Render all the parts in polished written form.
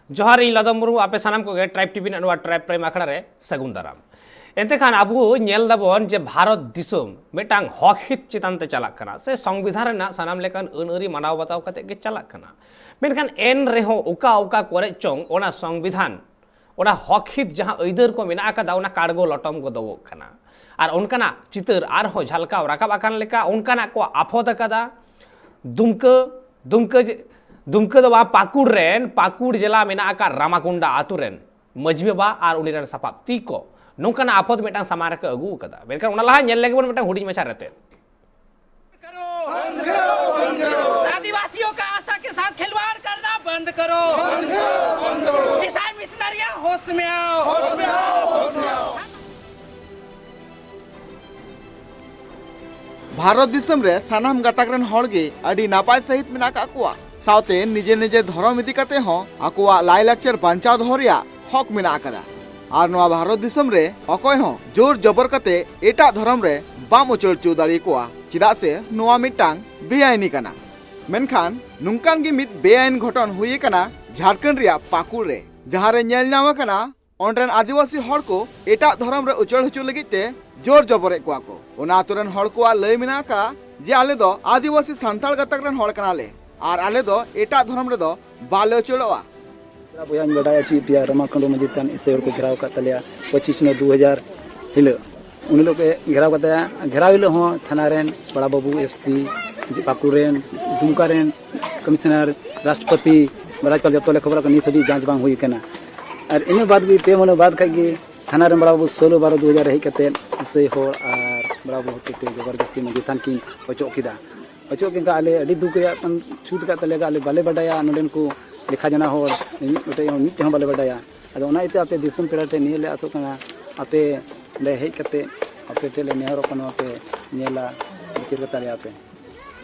जोहार इन लदम मुर्मू आपे सानाम को ट्राइब टीवी नवा ट्राइब प्राइम आखड़ा रे सगुन दाराम एंते खान अबू नेल दाबन जे भारत दिसोम मिटांग हक हित चितान ते चलाक कना से संविधान रेना सानाम लेकान अनअरी मानाव बताव कते गे चलाक कना मेनखान एन रेहो उका उका करे चोंग ओना संविधान ओना हक हित जहां अइदर को मेना का दावना काडगो लटम गो दवो कना आर उनकाना चितर आर हो झलकाव राकाब आकान लेका उनकाना को आफोद कदा दुमके दुमके दुमके दो पाकुड़ रेन पाकुड़ जिला मेना का रामाकुंडा आतुरेन मजबी बा और उनीरन सपाप तीको नौकाना आफत मेटांग समार के अगू कदा मेनखान उना लहा नेल लेगबन मेटांग हुडिंग मचा रहते आदिवासियों का आशा के साथ खिलवाड़ करना बंद करो किसान मिशनरियां होश में आओ भारत दिसम रे सानाम गाताकरन हड़गे अडी नापाय सहित मेना का कुआ साउते निजे निजे धर्म इदी कते हो आकुआ लाई लाक्चर बांचाव दोहरिया हक मेना कदा आर नवा भारत दिसम रे अकय हो जोर जबर कते एटा धर्म रे बाम उचल चो दाड़ी कुआ चिदा से नवा मिटांग बेआईनी कना मेनखान नुंकान गे मिट बेआईन घटन हुई कना झारखंड रिया पाकुड़ रे जहां रे नेल नाम कना ओंड्रेन आदिवासी हड़ को एटा धर्म रे उचल हुचु लगिते जोर जबरे कुआ को ओना आतुरन हड़ को लय मेना का जे आले दो आदिवासी संताल गतकरन हड़ कनाले आर आले दो एटा धर्म रे दो बाले चलोवा बयान बडाया ची पिया रमाकांड मजितान इसेर को घेराव का तलिया 25/9/2000 हिलो उन लोग के घेराव का घेराव हिलो हो थाना रेन बड़ा बाबू एसपी पाकुड़ रेन दुमका रेन कमिश्नर राष्ट्रपति राज्यपाल जब तोले खबर का नी थदी जांच बांग हुई कना और इन बाद की पे मनो बाद खाई थाना रेन बड़ा बाबू 16/12/2000 रही कते से होर और बड़ा बाबू के जबरदस्ती मजितान की ओचो किदा ओचो के आले अडी दुख या छूट का तलेगा आले बाले बडाया नोडेन को लिखा जना होर मिटे बाले बडाया अदो ओना इते आपे दिसम पेड़ाटे निले आसो कना आपे ले हेज कते आपे टेले नेहरो कनो आपे नेला चिर कता ले आपे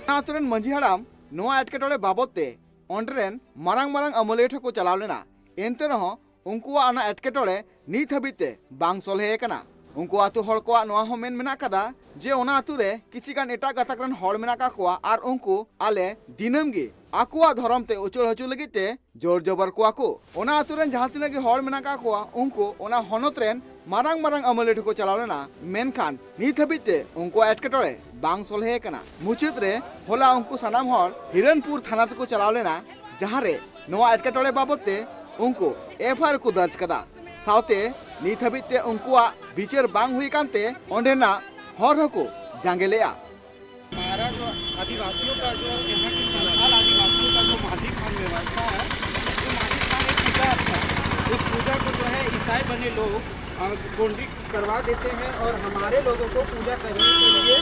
आतुरन मंझी हड़ाम नोआ एटकेटोड़े बाबते ओंड्रेन मारांग मारांग अमलेठ को चलाव लेना एनते रहो उनकुआ आना एटकेटोड़े नीत हबीते बांग सोलहे कना उनको आतु हड़ को नोआ हो मेन मेना कदा जे ओना आतु रे किछिगान एटा गताकरन हड़ मेना का कोआ आर उनको आले दिनम गे आकुआ धर्म ते उचल हचु लगिते जोर जबर कोआ को ओना आतु रेन जहां तिना गे हड़ मेना का कोआ उनको ओना हनत रेन मारांग मारांग अमलेठ को चलाव लेना मेनखान नीत हबीते उनको एटकेटोड़े बांग सोलहे कना मुचित रे होला उनको सनाम हड़ हिरनपुर थाना को चलाव लेना जहां रे नोआ एटकेटोड़े बाबते उनको एफआईआर को दर्ज कदा साउते नीत हबीते उनकुआ विचार बांग हुई कांते ओंडेना हर को जांगेलेया हमारा जो आदिवासियों का जो यहाँ की संथाल आदिवासियों का जो माधी खान व्यवस्था है तो माधी खान एक पूजा है उस पूजा को जो है ईसाई बने लोग गोंडी करवा देते हैं और हमारे लोगों को पूजा करने के लिए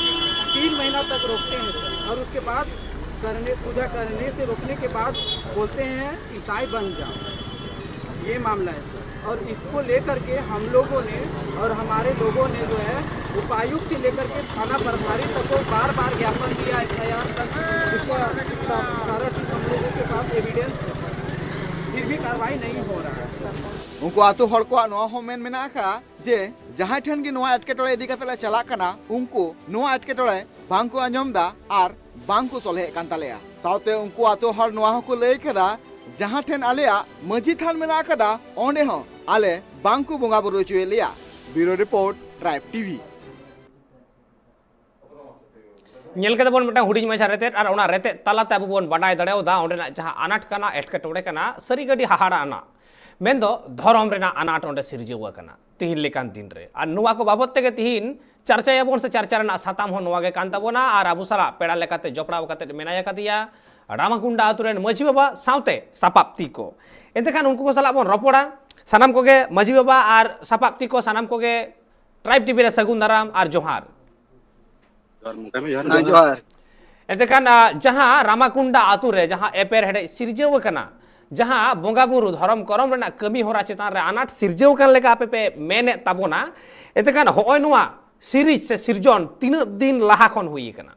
3 महीना तक रोकते हैं और उसके बाद पूजा करने से रोकने के बाद बोलते हैं ईसाई बन जाओ ये मामला है और इसको लेकर के हम लोगों ने और हमारे लोगों ने जो है उपायुक्त से लेकर के थाना प्रभारी तक को बार बार ज्ञापन दिया एफआईआर तक इसका सारा चीज़ हम लोगों के पास एविडेंस है फिर भी कार्रवाई नहीं हो रहा है उनको आतु हड़ को नोआ हो मेन मेना का जे जहां ठन गे नोआ एटकेटोड़े इदी कतले चला कना उनको नोआ एटकेटोड़े बांग को अंजम दा आर बांग को सोलहे कान तालेया साउते उनको आतु हड़ नोआ को लई केदा जहां ठेन आलेया मजी थान मेना कदा ओंडे हो आले बांग को बोंगा बुरु चुए लिया bureau report tribe TV nail के बन मिटांग हुडिंग मचा रहते और ओना रहते तालाते अबु बन बाडाय दड़ेव दा ओंडे जहां अनाट कना एटकेटोड़े कना सरी गडी हाहाड़ा आना मेन दो धर्म रेना अनाट ओंडे सिरजेवा कना तिहिन लेकान दिन रे और नुवा को बाबत तेगे तिहिन चर्चायाबन से चर्चा रेना साताम हो नुवा गे कान ताबोना और अबु साला पेड़ा लेकाते जपड़ाव काते मेनाया कदिया रामाकुंडा आतुरेन मजी बाबा साउते सापाप्ती को एंतेखान उनको को साला बन रपोड़ा सानाम कोगे मजी बाबा और सापाप्ती को सानाम कोगे ट्राइब टीवी रे सगुन दाराम और जोहार जोहार एंतेखान जहां रामाकुंडा आतु रे जहां एपेर हेडे सिरजेव कना जहां बोंगा बुरु धर्म करम रेना कमी होरा चेतान रे अनाट सिरजेव कान लेका आपे पे मेने ताबोना एंतेखान होय नुवा सीरीज से सिरजन 3 दिन लाहा खन हुई कना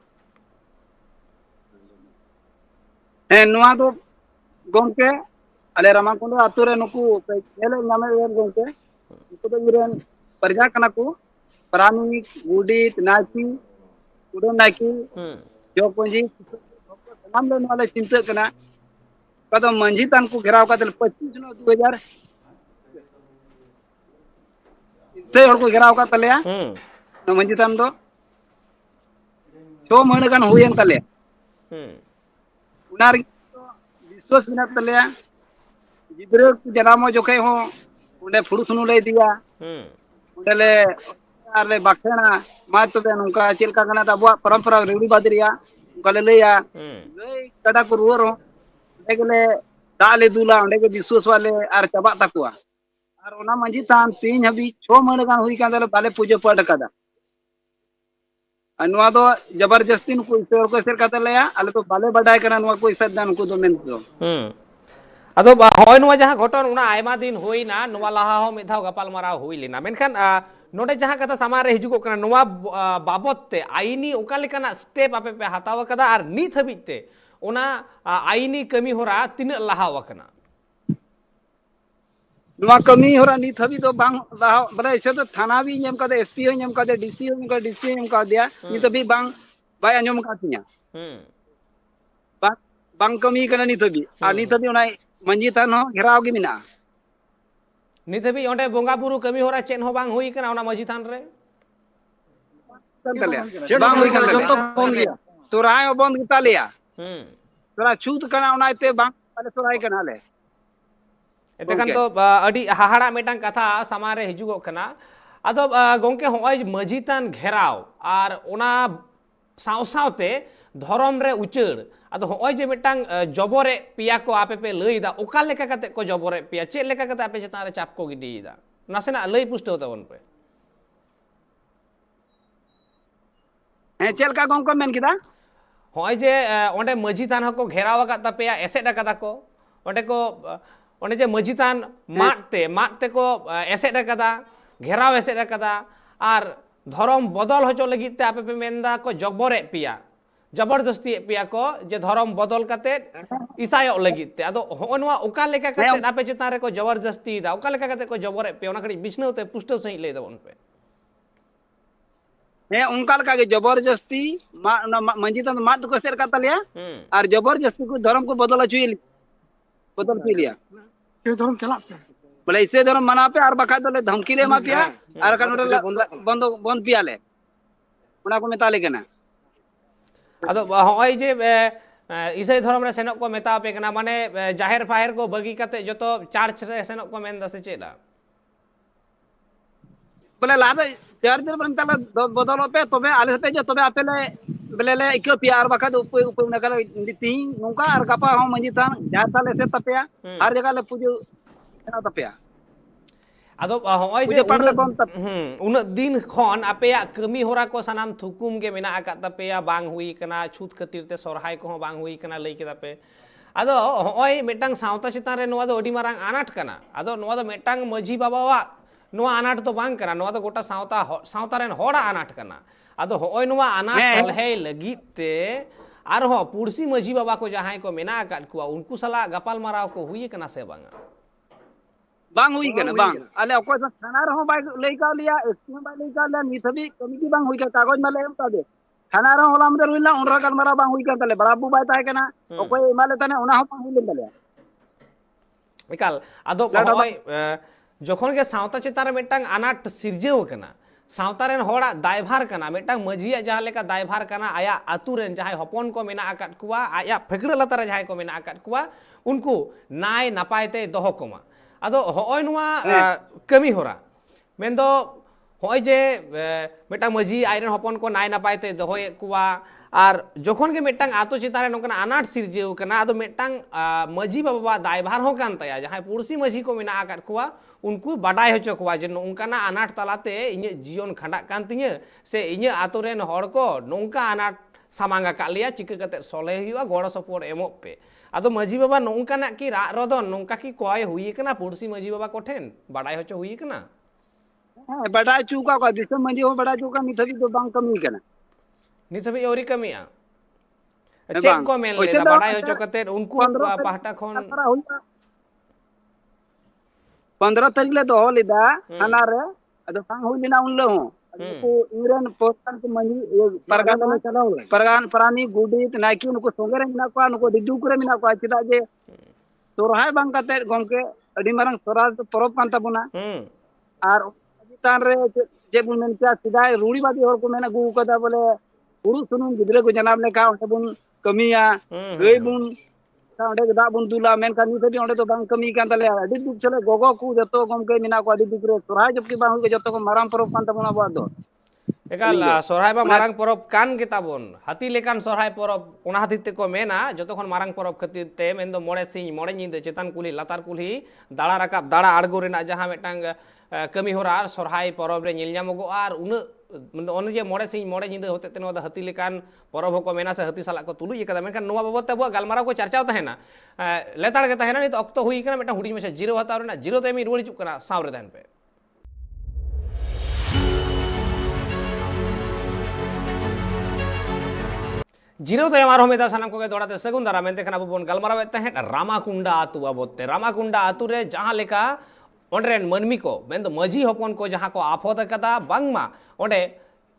नुआ दो गोंके अले रामाकुंड आतु रे नुकु नेले नामे यर गोंके नुकु दो इरेन प्रजा कना को प्राणिक गुडित नाची उडो नाकी जो पंजी नाम ले वाले चिंता कना कदम मंझी तान को घेराव का 25/9/2000 ते हर को घेराव का तलेया मंझी तान दो 6 महीने गान हुएन तले उनार विश्वास मेना तलेया गिद्रा को जनामो जोखे हो उंडे फुरु सुनु ले दिया उंडेले आरले बाखेना मा तबे नुका चेलका कना अबुआ परंपरा रेडी बादरिया उनका लेया लई कदा को रुरो उंडेगले दाले दुला उंडेगे विश्वास वाले आर चबा तकुआ आर ओना मंजी तान 3 हबी 6 महीने गान हुई कांदले बाले पूजा पड़ कदा अनुवा दो जबरदस्ती नुको ईश्वर को सेर कता लेया आले तो बाले बडाय कना नुवा को ईश्वर दान को दो मेन दो अदो होय नुवा जहां घटन उना आयमा दिन होइना नुवा लाहा हो मिधाव गपाल माराव हुई लेना मेनखान नोडे जहां कथा समारे हिजुगो कना नुवा बाबत ते आईनी ओका लेकाना स्टेप आपे पे हताव कदा आर नित हबिते उना आईनी कमी होरा तिन लाहा वकना नुआ कमी होरा नित हबी तो बांग लाहा बले इसे तो थाना भी नेम कादे एसपी हो नेम कादे डीसी हो नेम कादे डीसी नेम का दिया नित हबी बांग बाय अंजम कातिया बांग कमी कना नित हबी आ नित हबी उना मंजी तान हो घेराव गे मिना नित हबी ओंडे बोंगा बुरु कमी होरा चेन हो बांग हुई कना उना मजी थान रे बांग हुई कना जतो बंद गया तोराय बंद गिता लिया तोरा छूत कना उना ते बांग पाले तोराय कना ले एतेखान तो अडी हाहाड़ा मेटांग कथा समारे हिजुगो कना अदो गोंके होय मजी तान घेराव आर ओना साव सावते धरम रे उचड़ अदो होय जे मेटांग जबरे पिया को आपे पे लईदा ओका लेका कते को जबरे पिया चे लेका कते आपे चेतान रे चाप को गिडीदा नासेना लई पुष्टो तबन पे हे चेलका गोंको मेन किदा होय जे ओंडे मजी तान हको घेराव का तपेया एसेड कदा को ओंडे को ओंडे जे मजी तान माते को एसेड कदा घेराव एसेड कदा आर धरम बदल होचो लगिते आपे पे मेंदा को जबरे पिया जबरदस्ती पिया को जे धरम बदल कते ईसायो लगिते अदो होनवा ओका लेका कते आपे चेतान रे को जबरदस्ती दा ओका लेका कते को जबरे पे ओना खड़ी बिछनोते पुष्टो सही ले दबन पे हे उनका लगा के जबरदस्ती मंजी तान माट को सेर का तलिया और जबरदस्ती को धर्म को बदल लिया ये धर्म चला बोले इसे धर्म मना पे और बका दले धमकी ले मा पिया और कन बंद पिया ले उना को मेता लेकना अदो होय जे ईसाई धर्म रे सेनक को मेता पे कना माने जाहेर फाहेर को बगी कते जतो चार्च रे सेनक को मेन दसे चेला बोले लादे चर्च रे बनता बदल पे तबे आले पे जो तबे आपेले बोले ले इको पिया और बका दो उप नकल ती नुका और गपा हो मंजी तान जाता ले से तपेया हर जगह ले पूजो ना तपेया अदो होय जे उन दिन खन आपेया कमी होरा को सनाम थुकुम के मेना आका तपेया बांग हुई कना छूत खातिर ते सोरहाय को बांग हुई कना लई केदा पे अदो होय मेटांग सावता चितान रे नोवा दो अडी मारांग आनाट कना अदो नोवा दो मेटांग मजी बाबावा नोवा आनाट तो बांग कना नोवा दो गोटा सावता रेन होड़ा आनाट कना अदो होय नोवा आनाट सलहे लगिते आर हो पुरसी मजी बाबा को जहां को मेना आका कुआ उनको सला गपाल माराव को हुई कना से बांगा बांग हुई कना बांग आले अको थाना रहो बाय लइका लिया एसपी बाय लइका लिया निथबी कमिटी बांग हुई का कागज में लेम तादे थाना रहो होला हमरे रुइला उनरा कल मारा बांग हुई का तले बराबू बाय ताय कना अको एमाले तने उना हो बांग हुई लेम एकाल अदो होय जखन के सावता चितार मेटांग आनाट सिरजेव कना सावता रेन होड़ा दायभार कना मेटांग मजिया जहां लेका दायभार कना आया आतु रेन जहां हपन को मेना आकाट कुआ आया फेकड़ लतार जहां को मेना आकाट कुआ उनको नाय नापायते दोहो कोमा अदो होय नुआ कमी होरा मेन दो होय जे मेटांग मजी आयरन हपन को नाय नापायते दोहोय कुआ और जखन के मेटांग आतो चितारे नोकना अनाट सिरजेव कना अदो मेटांग मजी बाबा दायभार हो कान तया जहां पुरसी मजी को मेना आकाट कुआ उनको बाडाय होचो कुआ जे नोंकाना अनाट तलाते इnye जीवन खंडा कान तिnya से इnye आतो रेन हड़ को नोंका अनाट सामांगा का लिया चिका कते सोले हुआ गोड़ सपोर्ट एमो पे अदो मजी बाबा नोंकाना की रा रदन नोंका की कोय हुई कना पुरसी मजी बाबा कोठेन बाडाय होचो हुई कना बाडाय चुका को दिसम मजी हो बाडाय चुका निथबी तो बांग कमी कना निथबी ओरी कमिया चेक को मेन ले बाडाय होचो कते उनको पाहटा खन 15 तारीख ले दो लेदा थाना रे अदो बांग हुई लेना उन लो को इरन पोस्टन को मंजी परगान में चलाओ परगान प्राणी गुडीत नाकी उनको सोंगे रे मिना को उनको दिदू करे मिना को चिदा जे सोरहाय बांग काते गोमके अडी मारंग सोराज परब कान ताबुना हम्म आर तान रे जे बुन मेन क्या सिदाय रूढ़ीवादी हर को मेना गु कदा बोले पुरु सुनुम गिदरे को जनाब लेका ओंडे बुन कमिया गई बुन ओंडे दा बुन दुला मेन का नी थबी ओंडे तो बांग कमी कान तले अडी दुख चले गोगो को जतो गोमके मिना को अडी दुख रे सोरहाय जबकि बांग के जतो को माराम परब कान ताबुना बा दो एकाल सोरहाय बा मारांग परब कान गेताबोन हाती लेकान सोरहाय परब ओना हाती ते को मेना जतो खन मारांग परब खातिर ते मेन दो मोड़े सिंह मोड़े नींद चेतन कुली लातार कुली दाड़ा राकाब दाड़ा आड़गो रेना जहां मेटांग कमी होरा सोरहाय परब रे ᱧᱮᱞ ᱧᱟᱢᱚᱜᱚᱜᱼᱟ ᱟᱨ ᱩᱱᱟᱹᱜ ᱚᱱᱮ ᱡᱮ ᱢᱚᱬᱮ ᱥᱤᱧ ᱢᱚᱬᱮ ᱧᱤᱫᱟᱹ ᱦᱚᱛᱮ ᱛᱮ ᱱᱚᱣᱟ ᱫᱚ ᱦᱟᱹᱛᱤ ᱞᱮᱠᱟᱱ ᱯᱚᱨᱚᱵ ᱦᱚᱸᱠᱚ ᱢᱮᱱᱟ ᱥᱮ ᱦᱟᱹᱛᱤ ᱥᱟᱞᱟᱜ ᱠᱚ ᱛᱩᱞᱩᱡ ᱟᱠᱟᱫᱟ ᱢᱮᱱᱠᱷᱟन ᱱᱚᱣᱟ ᱵᱟᱵᱚᱫ ᱛᱮ ᱟᱵᱚᱣᱟᱜ ᱜᱟᱞᱢᱟᱨᱟᱣ ᱠᱚ ᱪᱟᱨᱪᱟᱣ ᱛᱟᱦᱮᱱᱟ ᱞᱮᱛᱟᱲ ᱜᱮ ᱛᱟᱦᱮᱱᱟ ᱱᱤᱛ ᱚᱠᱛᱚ ᱦᱩᱭ ᱟᱠᱟᱱᱟ ᱢᱤᱫᱴᱟᱝ ᱦᱩᱰᱤᱧ ᱢᱮᱥᱮ ᱡᱤᱨᱟᱹᱣ ᱦᱟᱛᱟᱣ ᱨᱮᱱᱟᱜ ᱡᱤᱨᱟᱹᱣ ᱛᱟᱭᱚᱢ ᱨᱩᱣᱟᱹᱲ ᱦᱤᱡᱩᱜ ᱠᱟᱱᱟ ᱥᱟᱶ ᱨᱮ ᱛᱟᱦᱮᱱ ᱯᱮ जिरो तयम आरो मेदा सानाम को दौड़ाते सगुन दारा मेनते खान अब बोन गलमारावे तहें रामाकुंडा आतु बाबते रामाकुंडा आतु रे जहां लेका ओंडरेन मनमी को मेन मजी हपन को जहां को आफोद कदा बांगमा ओंडे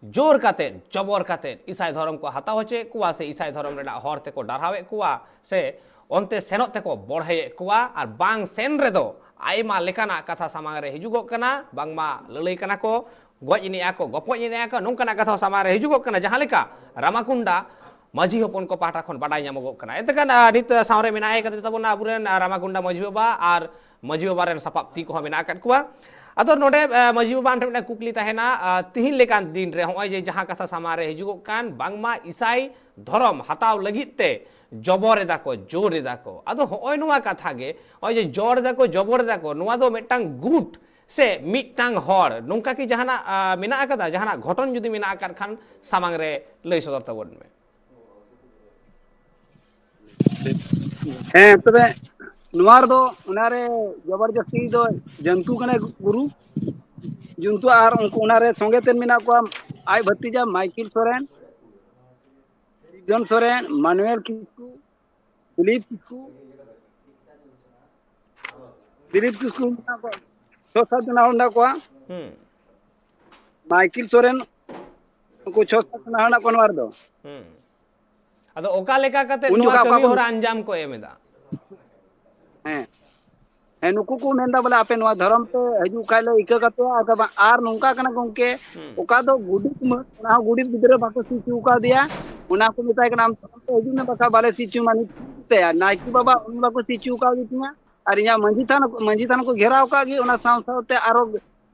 जोर काते जबर काते ईसाई धर्म को हताव होचे कुआ से ईसाई धर्म रेना हर ते को डरहावे कुआ से ओंते सेनोत ते को बढ़े कुआ और बांग सेन रे दो आयमा लेकाना कथा सामांग रे हिजुगो कना बांगमा ललई कना को गoj ini ako gopoj ini ako nongkana कथा सामांग रे हिजुगो कना जहां लेका रामाकुंडा मजी हपन को पाटा खन बाडाय ᱧᱟᱢᱚᱜᱚᱜ ᱠᱟᱱᱟ एतकान नित सावरे मेनाय कते तबना अबुरेन रामाकुंडा मजी बाबा और मजी बाबा रेन सपाप ती को मेना काट कुआ अदो नोडे मजी बाबा अंटे कुकली तहेना तिहिन लेकान दिन रे होय जे जहां कथा सामारे हिजुगोग कान बांगमा ईसाई धर्म हताव लगित ते जबर दाको जोर दाको अदो होय नुवा कथा गे होय जे जोर दाको जबर दाको नुवा दो मेटांग गुट से मिटांग हर नोंका की जहाना मेना आकादा जहाना घटन जुदी मेना आकार खान सामांग रे लई सदर तबन में हैं तबे नुआर दो उनारे जबरदस्ती दो जंतु कने गुरु जंतु आर उनको उनारे संगे तेन मिना को आय भतीजा Michael Soren John Soren Manuel Kisku Dilip Kisku मिना को तो सात जना होंडा को माइकल सोरेन उनको 6-7 जना होंडा को नुआर दो अदो ओका लेका कते नोवा कमी होरा अंजाम को एमेदा हैं नुकु को मेंदा बोले आपे नोवा धर्म पे हजू काले इका कते आर नोंका कना गोंके ओका दो गुडित म ना गुडित गिदरे बाको सिचू का दिया उना को मिताय कना हम पे हजू ने बका बाले सिचू मानी ते नाइकी बाबा उन बाको सिचू का दिया और या मंजी थान को घेराव का गी उना साव सावते आरो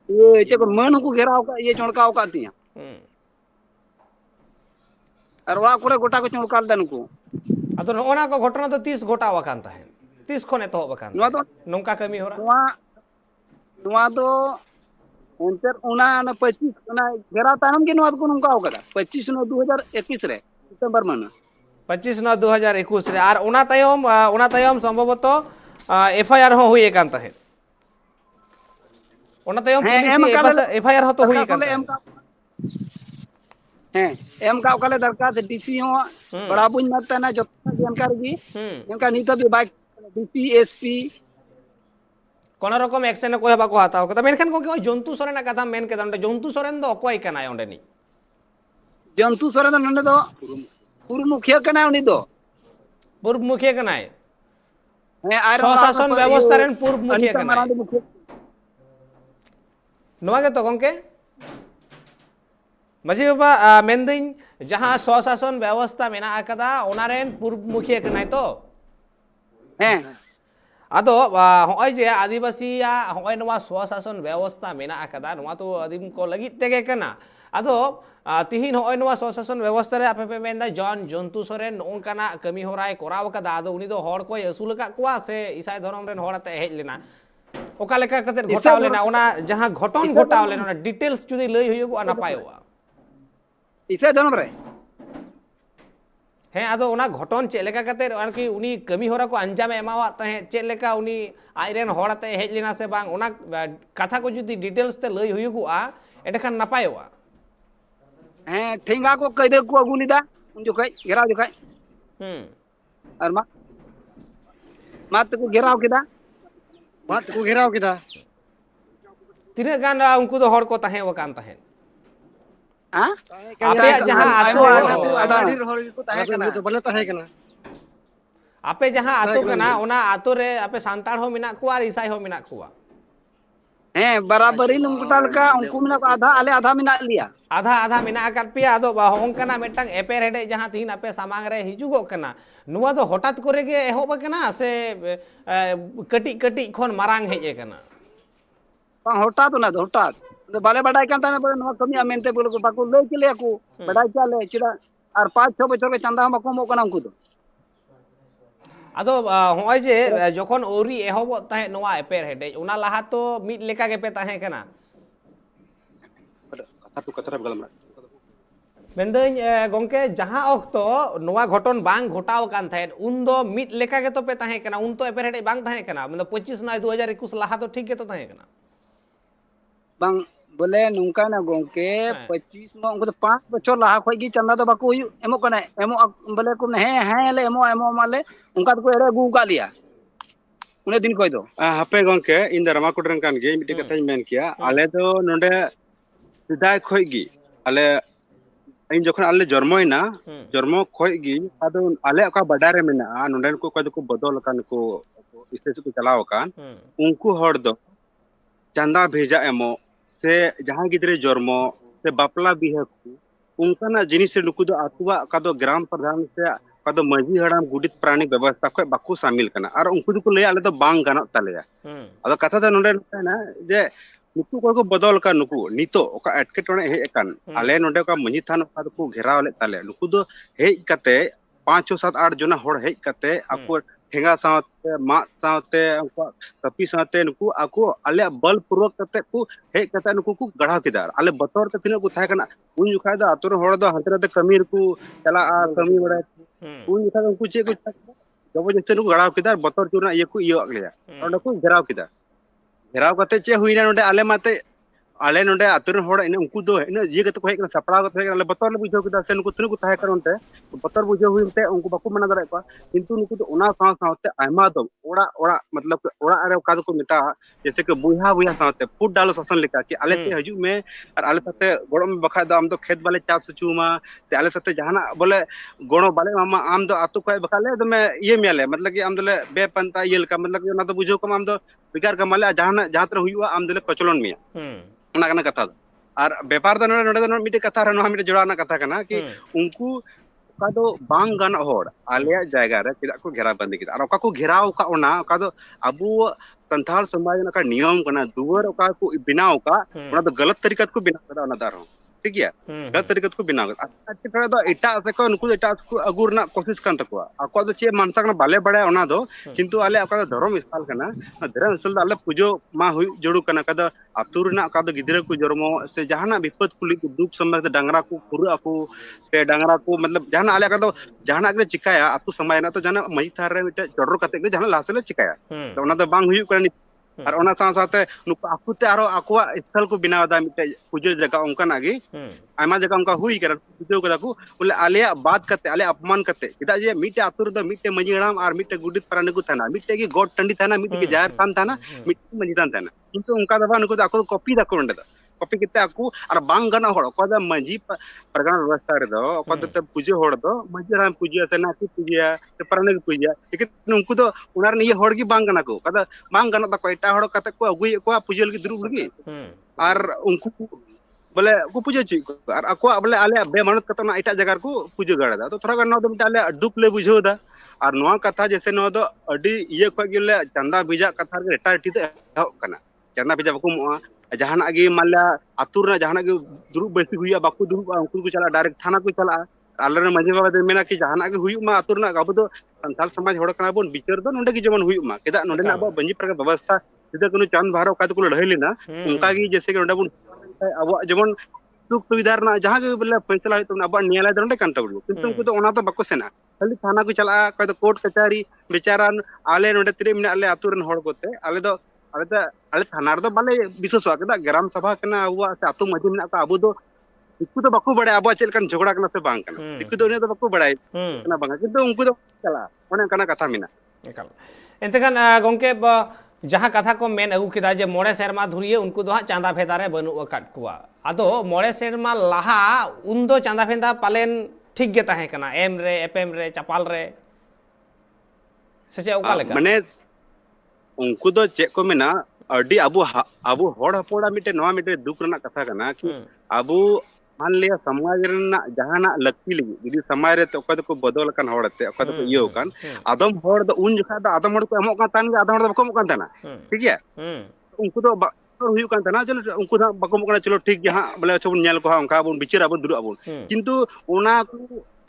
ये चे को मन को घेराव का ये चोणकाव का दिया और वा कोरे गोटा को चोणकाल दन को अदो नोना को घटना तो 30 गोटा वकान ताहेन 30 खने तो बकान नुआ दो नोंका कमी होरा नुआ दो एंटर उना 25 उना घेरा तानम के नुआ को नोंका होगा 25 नो 2021 रे सितंबर महीना 25 नो 2021 रे आर उना तायम संभवतः एफआईआर हो हुई कान ताहेन उना तायम पुलिस एफआईआर हो तो हुई कान हैं एम का ओकाले दरकार डीसी हो बड़ा बुन मत ना जो जानकारी गी इनका नीता भी बाइक डीसी एसपी कोन रकम एक्शन को हेबा को हाताव कता मेनखान को जंतु सोरेन कथा मेन के दंड जंतु सोरेन दो अकोय कनाय ओंडे नि जंतु सोरेन नंदे दो पूर्व मुखिया कनाय उनी दो पूर्व मुखिया कनाय हैं आर शासन व्यवस्था रेन पूर्व मुखिया कनाय नोवा के तो गंके मजी बाबा मेनदिन जहां स्वशासन व्यवस्था मेना आकदा ओनारेन पूर्व मुखिया कनाय तो हैं अदो होय जे आदिवासी या होय नवा स्वशासन व्यवस्था मेना आकदा नवा तो आदिम को लगित तेगे कना अदो तिहिन होय नवा स्वशासन व्यवस्था रे आपे मेनदा जॉन जंतु सोरेन नोंकाना कमी होराय कोराव कदा अदो उनी दो हड़ को असुल का कुआ से ईसाई धर्म रेन हड़ते हेज लेना ओका लेका कते घटाव लेना ओना जहां घटन घटाव लेना ओना डिटेल्स जुदी लई होयगो नापायवा ईसाई धर्म रे हैं आदो ओना घटन चेलेका कते आरकी उनी कमी होरा को अंजाम एमावा तहे चेलेका उनी आइरेन होड़ते हेज लेना से बांग ओना कथा को जुदी डिटेल्स ते लई हुयुगुआ एडखान नापायवा हैं ठेंगा को कइदे को अगुलिदा उन जो कई घेराव जो कई और मात को घेराव किदा तिना गान उनको तो हड़ को तहे वकान तहे हां आपे जहां आतो आदर हड़ को तहे कना तो बले तहे कना आपे जहां आतो कना ओना आतो रे आपे सांताड़ हो मिना कुआ और ईसाई हो मिना कुआ हैं बराबरी नुमकुटा लका उनको मिना को आधा आले आधा मिना लिया आधा आधा मिना आकार पिया आदो होंकना मिटंग एपेर हेडे जहां तीन आपे सामांग रे हिजुगो कना नुआ दो हठात करे गे एहोब कना से कटी कटी खन मारांग हेजे कना हटात ना हटात बाले बाडाय कान ताने बोले नवा कमी मेनते बोले को बाको लई चले को बाडाय चले चिड़ा और 5-6 बछर के चंदा हम को कना उनको दो आदो होय जे जखन ओरी एहोब ताहे नवा एपेर हेडे उना लाहा तो मिट लेका गे पे ताहे कना satu kata bergalam मेंदन गोंके जहां अक्तो नवा घटन बांग घटाव कान थाहे उन दो मिट लेका गे तो पे ताहे कना उन तो एपेर हेडे बांग ताहे कना मतलब 25 ना 2021 लाहा तो ठीक गे तो ताहे कना बांग बोले नुंका ना गोंके 25 नो उनको तो 5 बछर लाहा खोई गी चंदा तो बाको हुई एमो कना एमो बोले को हैं ले एमो माले उनका तो एड़े गु का लिया उन्हें दिन कोई दो hape gongke in the Ramakodran kan ge mite kata men kia ale do nonde sidai khoi gi ale in jokhon ale jormoina jormo khoi gi ado ale oka badare mena nonde ko ko bodol kan ko iste ko chalao kan unku hor do chanda bheja emo se jahan gidre jormo se bapla bihe ku उनका जिनिस नुकु दो आतुआ का दो ग्राम प्रधान से का दो मजी हड़ाम गुडित प्राणी व्यवस्था को बाकू शामिल करना और उनको को ले आले तो बांग गानत तलेया अदो कथा द नोंडे ना जे नुकु को बदल का नुकु नितो ओका एटकेटोने हे कान आले नोंडे का मजी थान का को घेराव ले तले नुकु दो हे कते 5-7-8 जना होड़ हे कते ako ठेंगा सावते मा सावते उनको कपी सावते नुकु ako आले बल पूर्वक कते को हे कते नुकु को गढ़ा किदार आले बतौर ते तिना को थाय कना उन जुखा द आतुर होड़ द हतरे कमीर को चला कमी बड़ा उन जुखा उनको चे को जब जैसे नुकु गढ़ा किदार बतौर चुना ये को इयो अगलिया और को घेराव किदार घेराव कते चे हुइना नोंडे आले माते आले नोंडे आतुर होड़ इन उनको दो इन ये कते को हे सपड़ा को हे आले बतौर ले बुझो किदार से नुकु तुनु को थाय करनते बतौर बुझो हुइते उनको बाकू मना दरे को किंतु नुकु तो ओना सावते आयमा दो ओड़ा ओड़ा मतलब ओड़ा अरे का को मिटा जैसे कि बुहा बुहा सावते फुट डालो शासन लिखा कि आले ते हजू में और आले साथे गोड़ो में बखा दो आम तो खेत वाले चास चुमा से आले साथे जहाना बोले गोड़ो बाले मामा आम दो आतु को बखाले तो मैं ये मियाले मतलब कि आम दोले बे पंता येल का मतलब कि ना तो बुझो को आम दो बिगार का माले जहाना जहां तर हुआ आम दोले कचलोन मिया ओना कना कथा और व्यापार द नोडे नोडे मिटे कथा रनो मिटे जोड़ाना कथा कना कि उनको का दो बांग गान होड़ आलिया जायगा रे किदा को घेरा बंदी किदा और को घेराव का ओना का दो अबु संथाल समाज ना का नियम कना दुवर का को बिनाव का ओना दो गलत तरीका को बिना कदा ओना दारो ठीक है गलत तरीका को बिना अच्छा थोड़ा दो इटा से को नुकु इटा को अगुर ना कोशिश कान तकवा आको दो चे मानसा ना बाले बड़े ओना दो किंतु आले आका धर्म स्थल कना धर्म स्थल आले पूजो मा हुई जोड़ू कना कदा आतुर ना का दो गिदरे को जरमो से जहाना विपद कुली दुख समय डांगरा को पुरा को से डांगरा को मतलब जहाना आले का दो जहाना अगले चिकाया आतु समय ना तो जहाना मई थार रे मिटे चोडरो कते के जहाना लासले चिकाया तो ओना दो बांग हुई कनी और ओना साथे नुकु आकुते आरो आकुआ स्थल को बिना दा मिटे पूजो जगह उनका नागी आयमा जगह उनका हुई कर पूजो कदा को बोले आले बात करते आले अपमान करते किदा जे मिटे आतुर द मिटे मजीराम और मिटे गुडित प्राणी को थाना मिटे की गोड टंडी थाना मिटे की जायर थान थाना मिटे मजीदान थाना किंतु उनका दबा नुकु आको कॉपी दा कोंडे दा कॉपी किते आकु और बांग गना होड़ को दा मजी परगना व्यवस्था रे दो को द पूजो होड़ दो मजीराम पूजिया से नाकी पूजिया से प्राणी को पूजिया लेकिन उनको तो उनार ने ये होड़ की बांग गना को कदा बांग गना दा कोइटा होड़ कते को अगुई को पूजो लगी दुरुब लगी और उनको बोले को पूजो ची और आको बोले आले बेमानत कते ना एटा जगह को पूजो गड़ा दा तो थोड़ा गन दो मिटा आले दुख ले बुझो दा और नवा कथा जैसे नो दो अडी ये को गिले चंदा बीजा कथा रे एटा टी दे कना चंदा बीजा बको मो जहाना गे माल्या आतुर ना जहाना गे दुरुब बेसी हुई बाकू दुरुब उनको को चला डायरेक्ट थाना को चला आलरे मजे बाबा दे मेना कि जहाना गे हुई मा आतुर ना अब तो संथाल समाज होड़ कना बोन बिचार दो नोंडे की जेमन हुई मा केदा नोंडे ना अब बंजी प्रकार व्यवस्था सिदा कोनो चांद भारव का तो को लड़ाई लेना उनका की जैसे कि नोंडे बोन अब जेमन सुख सुविधा ना जहां के बोले फैसला है तो अब नियाला दंडे कांता बडू किंतु उनको तो ओना तो बको सेना खाली थाना को चला का तो कोर्ट कचहरी बेचारान आले नोंडे तिरे मिना आले आतुर होड़ कोते आले थाना रे बाले विश्वास वाकदा ग्राम सभा कना हुआ से आतु मजी मिना का अबो दो दिक्कु तो बको बड़े अब चेल कन झगड़ा कना से बांग कना दिक्कु तो ने तो बको बड़ाई कना बांग किंतु उनको तो चला ओने कना कथा मिना एकाल एंते खान गोंके जहां कथा को मेन अगु किदा जे मोड़े सेरमा धुरिए उनको दो चांदा फेदारे बनु अकाट कुआ आदो मोड़े सेरमा लाहा उन दो चांदा फेदा पालेन ठीक गे ताहे कना एम रे एपएम रे चपाल रे से चे ओका लेका माने उनको दो चेक को मेना अडी अबू हड़ हपड़ा मिटे नवा मिटे दुख रना कथा कना कि अबू मान लिया समाज रना जहाना लक्की लगी यदि समाज रे तो ओका को बदल कान हड़ते ओका को इयो कान आदम हड़ दो उन जखा द आदम हड़ को एमो कान तान गे आदम हड़ दो बको कान ताना ठीक है उनको तो हुयु कान ताना चलो उनको दा बको कान चलो ठीक गया हां बोले अच्छा नेल को हां बन बिचार अब दुरु अब किंतु ओना को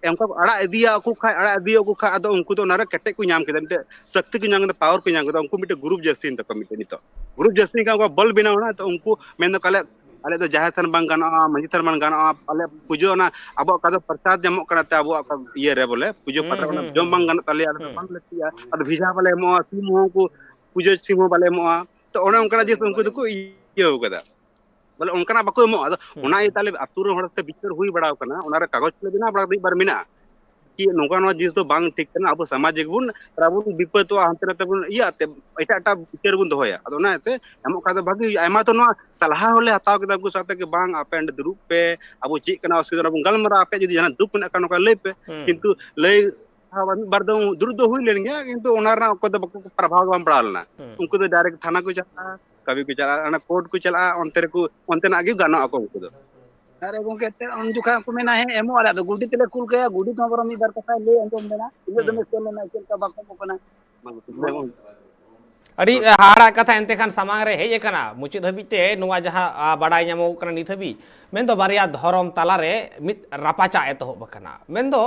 एमका अड़ा इदिया को खा अड़ा इदिया को खा अदो उनको तो नारे कटे को नाम केदा मिटे शक्ति को नाम पावर को नाम केदा उनको मिटे ग्रुप जस्टिन तक मिटे नितो ग्रुप जस्टिन का बल बिना तो उनको मेन काले अले तो जाहे थन बांग गाना मंजी थन मान गाना अले पूजो ना अब का तो प्रसाद जमो करते अब का ये रे बोले पूजो पता ना जम बांग गाना तले अद बांग लतिया अद भिजा वाले मो सिम हो को पूजो सिम वाले मो तो ओने उनका जिस उनको तो को ये हो कदा बोले उनका बाको मो ओना ये ताले अतुर हड़ते बिचार हुई बड़ाव कना ओना रे कागज ले बिना बड़ा बार मिना कि नोका नो जिस तो बांग ठीक कना अब सामाजिक बुन राबुन विपद तो हांते रते बुन इयाते एटा एटा बिचार बुन दोया अदो ना ते एमो का भागी आयमा तो नो सलाह होले हताव के को साथे के बांग अपेंड दुरुप पे अब ची कना असुविधा बुन गलमरा पे जदी जाना दुख ना कनो का ले पे किंतु ले बार दो दुरुप दो हुई लेन गया किंतु ओना रा को तो प्रभाव बम पड़ालना उनको तो डायरेक्ट थाना को जा कभी को चला अना कोर्ट को चला अंते ना आगे गाना को उनको अरे गोंके ते उन जुखा को मेना है एमो आला गुडी तेले कुल गया गुडी तो बरो मी बार कथा ले अंजम देना इने दमे चले ना चल का बाको मकना अड़ी हाड़ा कथा एंते खान सामांग रे हेज कना मुचिद हबीते नुवा जहा बाडाय ᱧᱟᱢᱚ कना नित हबी मेन दो बारिया धरम ताला रे मित रापाचा एतो बकना मेन दो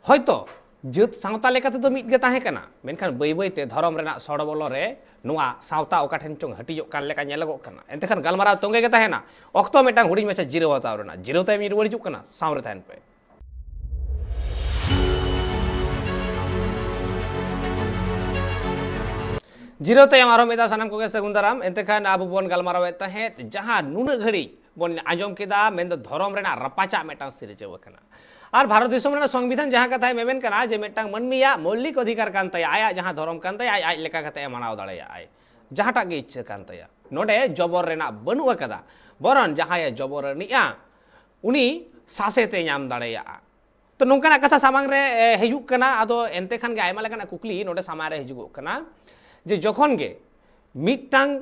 होयतो जत सावता लेकाते तो मित गे ताहे कना मेनखान बई बईते धरम रेना सड़बolo रे नुआ सावता ओका ठेन चोंग हटिजो कान लेका नेलगो कना एंते खान गलमाराव तोंगे गे ताहेना ऑक्तो मेटांग हुडिंग मेचा जिरो हताव रेना जिरो ताइम रुवाड़ हिजुग कना सावरे ताहेन पे जिरो ताइम आरो मेदा सानाम कोगे सगुंदाराम एंते खान आबु बोन गलमाराव ताहे जहां नुना घड़ी बोन आंजम केदा मेन दो धरम रेना रपाचा मेटांग सिरजेव कना और भारत दिसम रेना संविधान जहां कथा मेमेन कना जे मेटांग मनमिया मौलिक अधिकार कान तया आया जहां धरम कान तया आय लेका कथा मानाव दाड़ेया आय जहाटा गे इच्छा कान तया नोडे जबर रेना बनु अकदा बरन जहां जबर निया उनी सासेते नाम दाड़ेया तो नोंकाना कथा सामांग रे हिजुक कना आदो एंते खान गे आयमा लेकाना कुकली नोडे सामारे हिजुक कना जे जखन गे मिटांग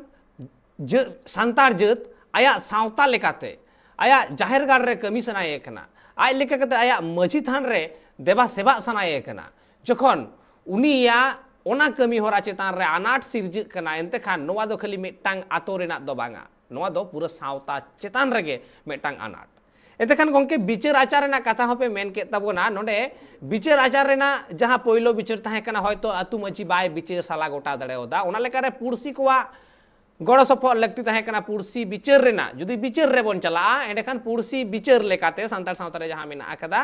सांतार जत आया सावता लेकाते आया जाहिर गाड़ रे कमी सनाये कना आय लेका कते आया मझी थान रे देवा सेवा सनाये कना जखन उनिया ओना कमी होरा चेतान रे अनाट सिरज कना एंते खान नोवा दो खाली मिटांग आतो रेना दो बांगा नोवा दो पूरा सावता चेतान रेगे मिटांग अनाट एंते खान गोंके बिचार आचार रेना कथा होपे मेन के तबोना नोडे बिचार आचार रेना जहां पहिलो बिचार ताहे कना होयतो अतु मची बाय बिचार साला गोटा दड़ेओदा ओना लेका रे पुरसी कोवा गड़ सफल लगती ताहे कना पुरसी बिचार रेना जुदी बिचार रे बोन चला एंडे खान पुरसी बिचार लेकाते सांतार सावता रे जहां मेना आकदा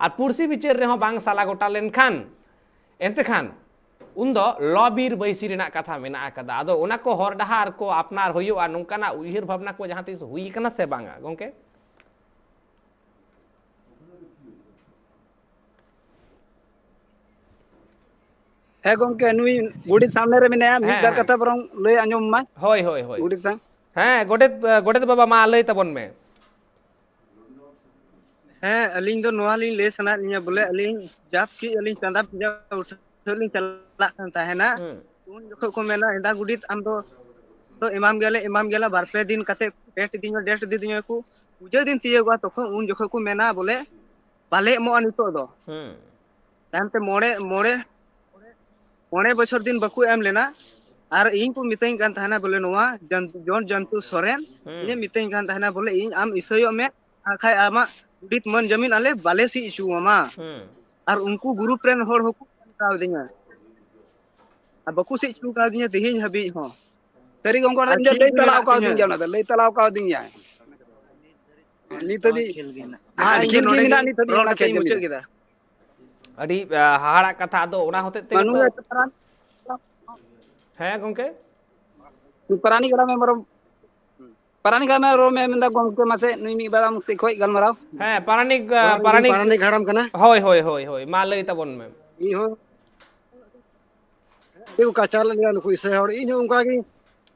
और पुरसी बिचार रे हो बांग साला गोटा लेन खान एंते खान उन्दो लॉबीर बैसी रेना कथा मेना आकदा आदो ओना को हर डहार को अपनार होयुआ नोंकाना उहिर भावना को जहां तिस हुई कना से बांगा गोंके है गोंके नुई गुडी सामने रे मेना मी बार कथा बरंग ले अंजम मा होय होय होय गुडी ता हैं गोडेत बाबा मा लई तबन में है अलिंग दो नोआ लिंग ले सना लिया बोले अलिंग जाप की अलिंग चंदा पूजा उठलिंग चला था है ना उन जखो को मेना इंदा गुडीत आम तो इमाम गेला बार पे दिन कते डेट दी दियो को पूजा दिन तियेगवा तखो उन जखो को मेना बोले बाले मो अनितो दो तानते मोड़े बछर दिन बकु एम लेना और इन को मितई कान थाना बोले नोआ जन जंतु सोरेन इने मितई कान थाना बोले इन आम इसयो में आखाय आमा गुडीत मन जमीन आले बाले सी इशू मामा और उनको ग्रुप रेन होड़ होकु काव दिया अब बकु से इशू काव दिया दिहिन हबी हो तरी गंगो ले तलाव काव दिया ना ले तलाव काव दिया नी तबी हां खेल गेना नी तबी ओना खेल मुचे गेदा अड़ी हाड़ा कथा दो ओना होते ते है गोंके परानी गड़ा में रो में मिंदा गोंके मासे नुई मी बड़ा मुक्ति खोय गलमराव है परानी घाड़म कना होय मा लई तबन में ई हो देउ का चाल लिया नुको इसे हड़ इन उनका की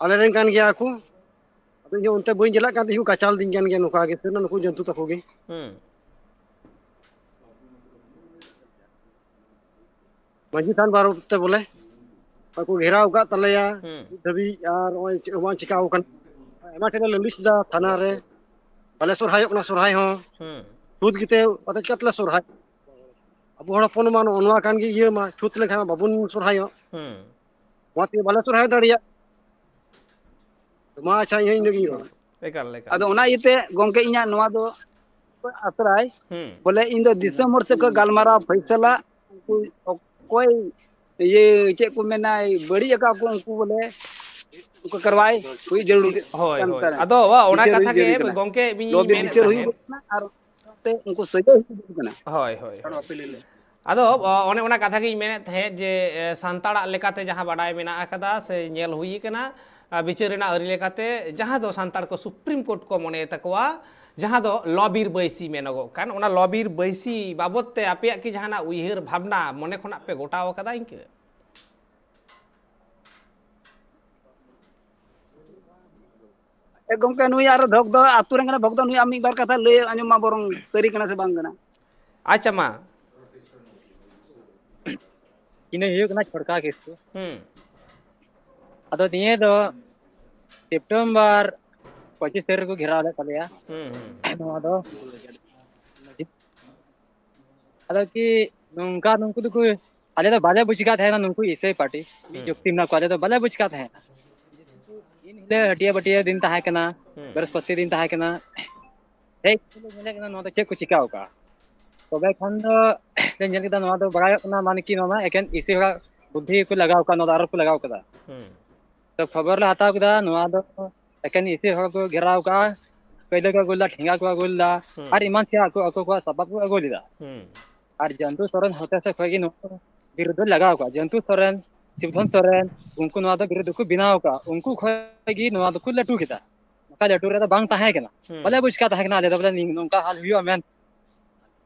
आले रेन कान गया को अब जो उनते बइन जला का दिहु का चाल दिन गया नुका के से नुको जंतु तकोगे मजी थान बारो ते बोले को घेराव का तलेया हम्म दबी यार ओय वन चिकाव kan एमा टेले ललिस दा थाना रे बाले सोरहाय ओना सोरहाय हो हम्म छूत गिते पता केतले सोरहाय अब हड़ फोन मान ओनवा कान गी ये मा छूत लेखा बाबुन सोरहाय हम्म वाती बाले सोरहाय दाड़िया मा अच्छा यही लगी एकाल एकाल ᱟᱫᱚ ᱚᱱᱟ ᱤᱭᱟᱹᱛᱮ ᱜᱚᱝᱠᱮ ᱤᱧᱟᱹᱜ ᱱᱚᱣᱟ ᱫᱚ ᱟᱥᱨᱟᱭ हम्म ᱵᱚᱞᱮ ᱤᱧ ᱫᱚ ᱫᱤᱥᱚᱢ ᱦᱚᱲ ᱛᱮᱠᱚ ᱜᱟᱞᱢᱟᱨᱟᱣ ᱯᱷᱟᱭᱥᱟᱞᱟ ᱩᱱᱠᱩ ᱚᱠᱚᱭ ᱤᱭᱟᱹ ᱪᱮᱫ ᱠᱚ ᱢᱮᱱᱟ ᱵᱟᱹᱲᱤᱡ ᱟᱠᱟᱫ ᱠᱚ ᱩᱱᱠᱩ ᱵᱚᱞᱮ उनको करवाए हुई जरूर होय होय अदो ओना कथा के गोंके बिनी लॉबी मेन विचार हुई तहेन कना और ते उनको सजा हुई कना होय होय अदो ओने ओना कथा के मेन तहे जे सांताड़ा लेकाते जहां बाडाय मेना आकदा से नेल हुई कना विचारेना अरि लेकाते जहां दो सांताड़ को सुप्रीम कोर्ट को मने तकवा जहां दो लॉबीर बैसी मेनगो कान ओना लॉबीर बैसी बाबतते आपेया की जहाना उइहर भावना मने खना पे गोटाव कदा इनके गंके नुई आरो धक दो आतु रे भक्त नुई आम एक बार कथा लय आंजमा बरंग सरी कना से बांग कना अच्छा मा इन हुई छोड़का केस को हम्म दिए दो सेप्टेम्बर 25 तारीख को घेराव ले तलेया कि नुंका नुंकु को आले तो बाले बुचका थे ना नुंकु इसे पार्टी जुक्ति ना को आले तो बाले बुचका थे इन हिले हटिया बटिया दिन ताहे कना बृहस्पति दिन ताहे कना हे मिले कना नो तो चेक को चिकाव का तबे खन दो जेल के नो तो बड़ा कना मान की नो एकेन इसे बुद्धि को लगाव का नो आरोप को लगाव कदा तो खबर ला हताव कदा नो दो एकेन इसे को घेराव का कैले का गोला ठेंगा को गोला और ईमान से को सबब को गोलीदा और जंतु सोरेन होते से खोगी नो विरुद्ध लगाव का जंतु सोरेन शिवधन सोरेन उनको नो दो विरुद्ध को बिनाव का उनको खोगी नो दो को लटू किदा का लटू रे बांग ताहे कना भले बुझका ताहे कना ले भले नोंका हाल हुआ मेन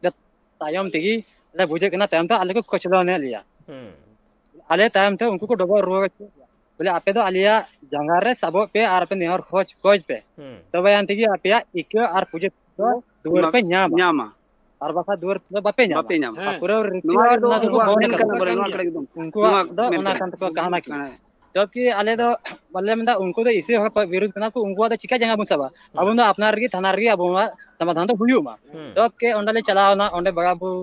तायम तेगी ले बुझे कना तायम तो आले को कचलो ने लिया आले तायम तो उनको को डबल रो बोले आपे तो आलिया जंगार रे सबो पे आर पे नेहर खोज पे तबे यान तेगी आपे इके आर पूजे तो दूर पे न्यामा और बाका दूर तो बापे न्यामा पूरा रिचुअल ना तो बोने करना बोले नो करे एकदम उनको दो ओना कांत को कहना की जबकि आले तो बल्ले में उनको तो इसे विरोध करना को उनको तो चिका जंगा बुसबा अब तो अपना रे थाना रे अब समाधान तो हुई मा तब के ओंडले चलाओ ना ओंडे बगाबू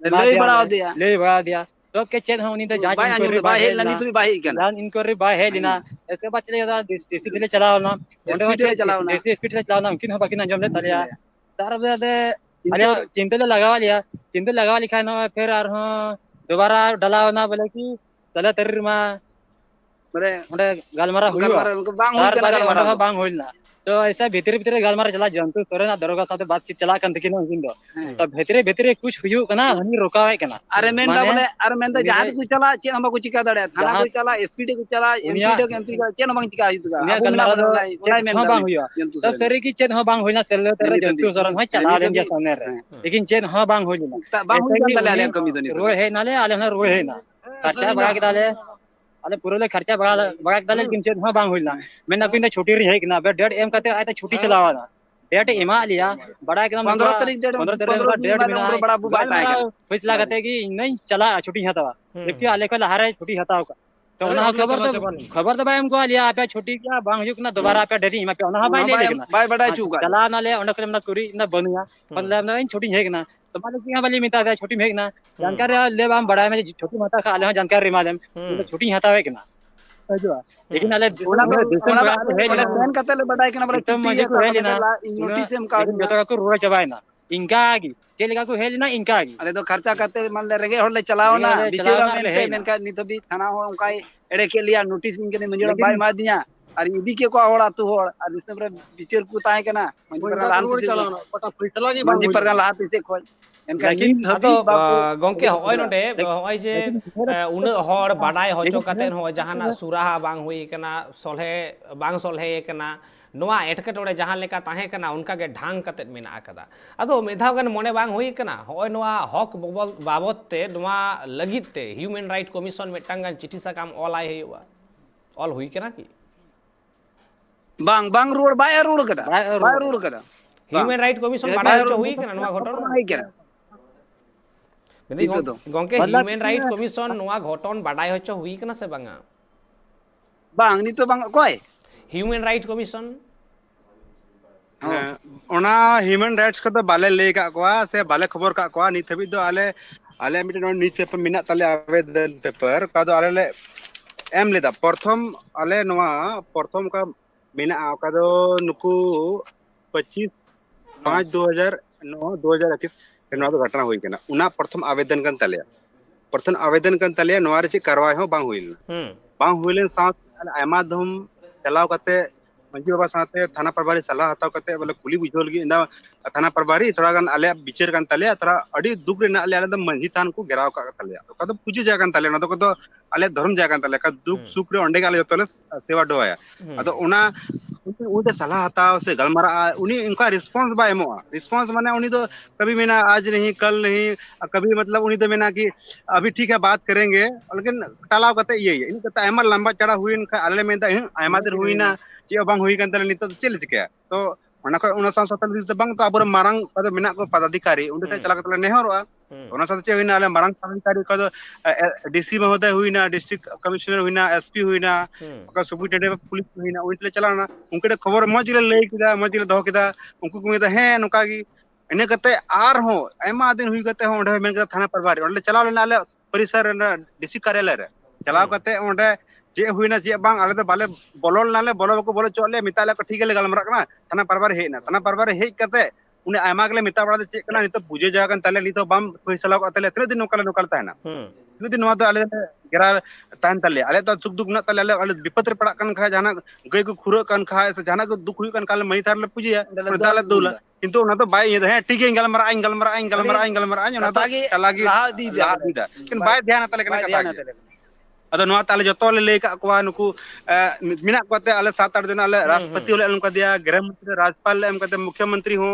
ले बड़ा दिया तो के चेन हम तो जांच इंक्वायरी बाय हेलनी तो बाय केना जान इंक्वायरी बाय हेलिना इसके बाद चले जाता डीसी दिले चलाओ ना ओंडे चलाओ ना डीसी स्पीड से चलाओ ना किन बाकी ना जम ले तलिया तार बदे अरे चिंता लगा लिखा ना फिर और दोबारा डलाओ ना बोले कि चले तेरे मा बोले ओंडे गालमारा हुआ बांग होइलना तो ऐसा भीतर गालमारा चला जंतु सोरेना दरोगा साथे बातचीत चला कन तकिन उनकिन दो तो भीतर कुछ हुयु कना हनी रोकावे कना अरे मेन दा बोले अरे मेन दा जहां को चला चेन हम को चिका दड़े थाना को चला एसपीडी को चला एमपी को एमपी को चेन बांग चिका आयुतगा उनिया गालमारा दो चेन हो बांग हुआ तब सरी की चेन हो बांग होइना सेल तेरे जंतु सोरन हो चला लेन जे सामने रे लेकिन चेन हो बांग होइना बांग होइना तले आले कमी दनी रोए है नाले आले ना रोए है ना खर्चा बगा के डाले अरे पूरे खर्चा बगा डाले लेकिन चेन हो बांग होइना मैंने कोई छोटी रही है कि ना डेट एम करते आए तो छुट्टी चलावा ना डेट एमा लिया बड़ा एकदम 15 तारीख डेट में बड़ा बुबा फैसला करते कि नहीं चला छुट्टी हतावा जबकि आले को लहारे छुट्टी हताव का तो ना खबर तो भाई हमको लिया आपे छुट्टी क्या बांग हुई ना दोबारा आपे डेरी में पे ना भाई ले लेना भाई बड़ा चूका चला ना ले ओंडे को ना कुरी ना बनुया मतलब ना छुट्टी है कि ना तो मालिक यहां वाली मिता है छुट्टी में ना जानकारी ले हम बड़ा में छोटी माता का आले जानकारी मालूम तो छुट्टी हतावे कि ना लेकिन आले प्लान करते ले बड़ा के ना बड़ा सिस्टम मजे को हेलिना नोटिस हम का जतो को रोए चबाय ना इनका आगी चलेगा को हेलिना इनका आगी अरे तो खर्चा करते मान ले रेगे होड़ ले चलाओ ना बिचारा में का नहीं तो भी थाना हो उनका एड़े के लिया नोटिस इनके मंजूर बाय मा दिया और इदी के को होड़ा तू होड़ और इसने पर बिचार को ताए के ना मंजूर रान चलाओ ना पता फैसला की मंजी पर ला से खोज अदो गोंके होय नोडे होय जे उन हर बाडाय होचो कातेन हो जहाना सुराहा बांग हुई कना सोलहे बांग सोलहे कना नोआ एटकेटोड़े जहां लेका ताहे कना उनका के ढांग कते मेना आकदा अदो मेधाव गन मोने बांग हुई कना होय नोआ हक बाबत ते नोआ लगित ते ह्यूमन राइट कमीशन मेटांग गन चिठी साकाम ऑल आय हेयुआ ऑल हुई कना की बांग रोड बाय रोड कदा ह्यूमन राइट कमीशन बाडाय होचो हुई कना नोआ घटन नहीं करा गोंके ह्यूमन राइट कमीशन नोआ घटन बाडाय होचो हुई कना से बांगा bang ni to bang koi human right commission ओना ह्यूमन राइट्स को तो बाले ले का कोआ से बाले खबर का कोआ नित हबी दो आले आले मिटे न्यूज़ पेपर मिना ताले आवेदन पेपर का दो आले ले एम लेदा प्रथम आले नवा प्रथम का मिना का दो नुकु 25/5/2009 नवा दो घटना हुई केना उना प्रथम आवेदन कन ताले प्रथम आवेदन कन ताले नवा रे ची कार्रवाई हो बांग हुइल बांग हुइलेन साथ आयमा धम चलाव कते मंजी बाबा साथे थाना प्रभारी सलाह हताव कते बोले कुली बुझो लगी इंदा थाना प्रभारी थोड़ा गान आले बिचार कान ताले थोड़ा अड़ी दुख रे ना आले आले मंजी थान को घेराव का ताले का तो पूजी जाय कान ताले ना तो आले धर्म जाय कान ताले का दुख सुख रे अंडे गाले जतले सेवा दोया अदो उना उनते सलाह हताव से गलमारा उनी इनका रिस्पांस बा एमो रिस्पांस माने उनी तो कभी मेना आज नहीं कल नहीं कभी मतलब उनी तो मेना कि अभी ठीक है बात करेंगे लेकिन टालाव कते ये इन कते एमा लंबा चढ़ा हुई इनका आले में आयमा देर हुईना चे बांग हुई कान ताले नित चेल चिका तो ओना को उना साथ दिस बांग तो आबर मारंग का मेना को पदाधिकारी उनते चला कतले नेहरवा ओना साथ चे हुईना आले मारंग पदाधिकारी का डीसी महोदय हुईना डिस्ट्रिक्ट कमिश्नर हुईना एसपी हुईना का सुपरिटेंडेंट पुलिस हुईना उनते चलाना उनके खबर मजले ले किदा मजले दो किदा उनको को मेदा हे नुका की इने कते आर हो एमा दिन हुई कते हो ओंडे मेन थाना प्रभारी ओंडे चलाव लेना आले परिसर डिस्ट्रिक्ट कार्यालय रे चलाव कते ओंडे जे हुईना जे बांग आले तो बाले बोलोल नाले बोलो को बोलो चोले मिताले को ठीक है गलमरा कना थाना प्रभारी हेना थाना प्रभारी हे कते उन्हें आयमा गले मिता बड़ा चे कना नितो बुझे जागन ताले नितो बम फैसला को ताले 3 दिन नोकल ताना 3 दिन नवा तो आले गेरा तान ताले आले तो सुख दुख न ताले आले विपत्र पड़ा कन खा जाना गय को खुरो कन खा से जाना को दुख हुई कन काले मई थारले पूजिया प्रदाले दुला किंतु ना तो बाय ये है ठीक है गलमरा ना तो लागी ला दीदा किन बाय ध्यान ताले कना कता अदो नवा ताले जतो ले का कोआ नुकु मिना कोते आले 7-8 जन आले राष्ट्रपति होले एम कदिया गृह मंत्री राज्यपाल एम कते मुख्यमंत्री हो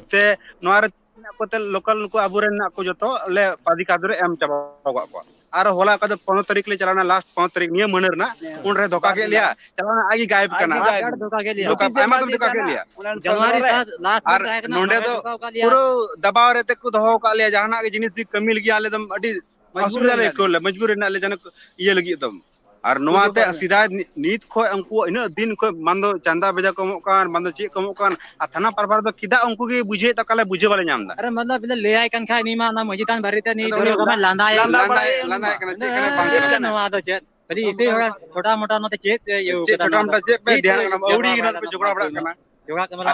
से नवा रे कोते लोकल नुकु आबुरे ना को जतो ले पदाधिकारी एम चाबा को आर होला का 15 तारीख ले चलाना लास्ट 15 तारीख नियम मनर ना उन रे धोखा के लिया चलाना आगे गायब करना धोखा के लिया धोखा एमा तो धोखा के लिया जनवरी लास्ट आर नोंडे तो पूरो दबाव रे ते को दहो का लिया जहाना के जिनिस कमी लगी आले दम अडी मजबूर ले जन ये लगी दम और नोआते सीधा नीत खो उनको इन दिन खो मानदो चंदा बेजा कमो कान मानदो चे कमो कान थाना परबार दो किदा उनको के बुझे त काले बुझे वाले नाम दा अरे मतलब बिले ले आय कन खा नी मा ना मजितान भरीते नी दोरे को में लांदा कना चे कने बांग नोआ दो चे कदी इसे छोटा मोटा न ते चे यो छोटा मोटा चे पे ध्यान कना औड़ी न पे जुगड़ा बड़ा कना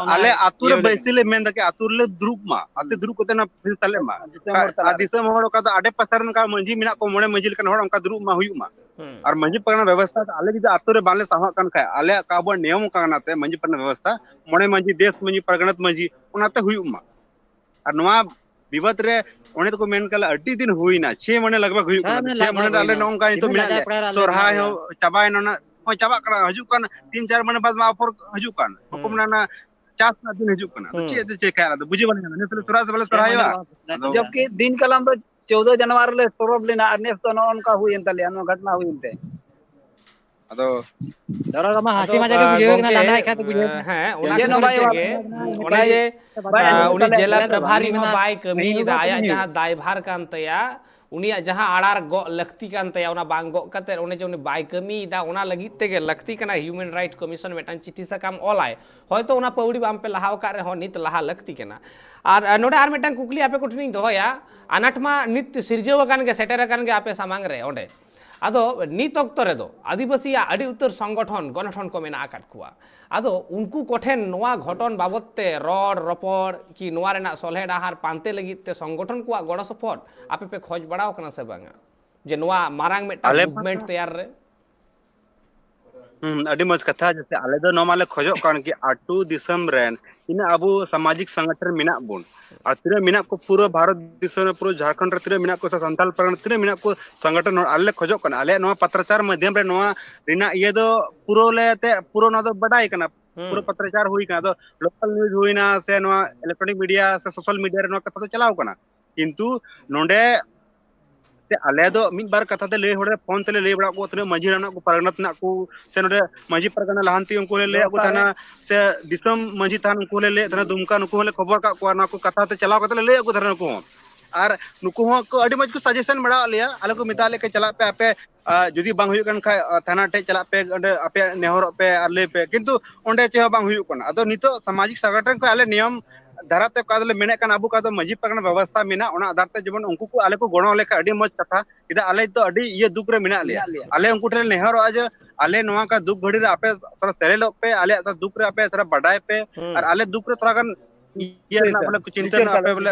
आले आतुर बैसिले मेन दके आतुर द्रुप मा आते द्रुप कोते ना फिर तले मा दिसम होड़ का आडे पसरन का मंजी मिना को मोड़े मंजिल कन होड़ उनका द्रुप मा हुयु मा और मंजी परना व्यवस्था आले जिदा आतुर बाले साहा कन खाय आले का बो नियम कानाते मंजी परना व्यवस्था मोड़े मंजी देश मंजी परगणत मंजी उनाते हुयु मा और नवा विवत रे ओने तो को मेन कला अड्डी दिन हुईना 6 महीने लगभग हुयु 6 महीने आले नोंका तो मिना सोरहाय हो चबाय ना चाबा करा हजु कन 3-4 महीने बाद ऑफर हजु कन हुकुम ना 4 दिन हजु कन तो चे चे का तो बुझे बने ने तो सुरा से बले सुरायवा जबकि दिन कलम तो 14 जनवरी ले तोरब लेना अनेस तो न उनका हुई तले अनो घटना हुई ते अदो दरा मा हाथी मा जाके बुझे ना लांदा खा तो बुझे हैं ओना जे उनी जिला प्रभारी में बाय कमी दाया जहां दायभार कान तया उनिया जहां आड़ार गो लक्ति कान तया उना बांग गो कते उनी जो बाय कमी दा उना लगी तेगे लक्ति कना ह्यूमन राइट कमीशन मेटान चिट्ठी सा काम ऑलाय होयतो उना पौड़ी बाम पे लहाव का रे हो नित लहा लक्ति कना और नोडे आर मेटान कुकली आपे कोठनी दोया अनाटमा नित सिरजेव कान के सेटर कान के आपे सामांग रे ओंडे आदो नित ऑक्ट रे दो आदिवासी आदि उत्तर संगठन गठन को मेना आकाट कुआ आदो उनको कोठेन नोआ घटन बाबतते रड रपड़ कि नोआ रेना सलहे डाहार पांते लगिते संगठन को गड़ सपोर्ट आपे पे खोज बड़ाव कना से बांगा जे नोआ मारांग मेटा मूवमेंट तैयार रे अडी मज कथा जैसे आले दो नोमाले खोजो कान कि आटू दिसम रेन इन अबु सामाजिक संगठन मिना बुन और तिरे मिना को पूरा भारत दिसम पूरा झारखंड रे तिरे मिना को संताल परगण तिरे मिना को संगठन आले खोजो कान आले नोआ पत्रचार माध्यम रे नोआ रिना ये दो पूरो लेते पूरो न दो बडाई कना पूरा पत्रचार हुई कना तो लोकल न्यूज़ हुईना से नोआ इलेक्ट्रॉनिक मीडिया से सोशल मीडिया रे नोआ कथा तो चलाव कना किंतु नोंडे आले दो मिद बार कथा ते ले होड़े फोन ते ले बड़ा को तने मजी ना को परगणत ना को से नोडे मजी परगणा लहांती उनको ले को थाना से दिसम मजी थान उनको ले थाना दुमका उनको ले खबर का को ना को कथा ते चलाव कते ले को थाना को और नुकु हो को अडी मज को सजेशन बड़ा लिया आले को मिता ले के चला पे आपे जुदी बांग हुई कन खा थाना टे चला पे आपे नेहर पे आले पे किंतु ओंडे चे बांग हुई कन अदो नितो सामाजिक संगठन को आले नियम धाराते कादले मेने कन अबु का मजी परगना व्यवस्था मेना ओना आधार ते जेमन उनको को आले को गणो लेका अडी मज कथा इदा आले तो अडी ये दुख रे मेना लिया आले उनको टे नेहर आज आले नवा का दुख घड़ी रे आपे थोड़ा सेरेलो पे आले दुख रे आपे थोड़ा बढ़ाए पे और आले दुख रे थोड़ा कन ये ना बोले कुछ चिंता ना आपे बोले